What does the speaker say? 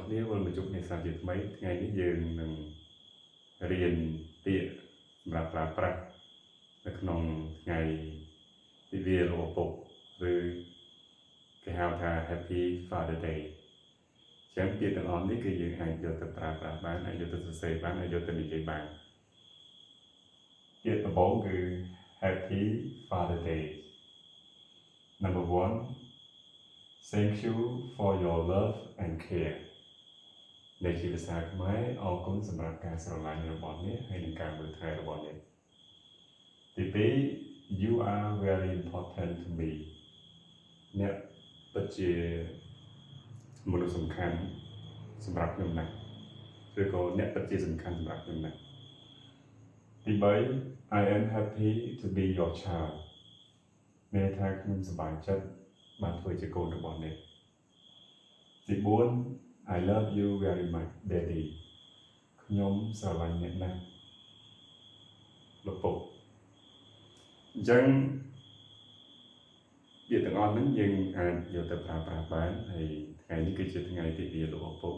គ្នាវិលមកជួបគ្នាសាជាថ្មីថ្ងៃនេះយើងនឹងរៀនពាក្យសម្រាប់ប្រើប្រាស់នៅក្នុងថ្ងៃទិវារបស់ឪពុកឬគេហៅថា Happy Father Day ចឹងពាក្យទាំងអស់នេះគឺយើងអាចយកទៅប្រើប្រាស់បានអាចយកទៅសរសេរបានអាចយកទៅនិយាយបានពាក្យដំបូងគឺ Happy Father Day Number 1 Thank you for your love and care ในជាភាសាខ្មែរអរគុណសម្រាប់ការស្រឡាញ់របស់អ្នកហើយនិងការមើលថែរបស់អ្នកទី2 You are very important to me អ្នកពិតជាមនុស្សសំខាន់សម្រាប់ខ្ញុំណាស់ឬក៏អ្នកពិតជាសំខាន់សម្រាប់ខ្ញុំណាស់ទី3 I am happy to be your child មានថាខ្ញុំសប្បាយចិត្តបានធ្វើជាកូនរបស់អ្នកទី4 I love you very much daddy ខ្ញុំស្រឡាញ់អ្នកណាស់លោកពុកអញ្ចឹងពាក្យទាំងអស់ហ្នឹងយើងអាចយកទៅប្រើប្រាស់បានហើយថ្ងៃនេះគឺជាថ្ងៃទិវាលោកឪពុក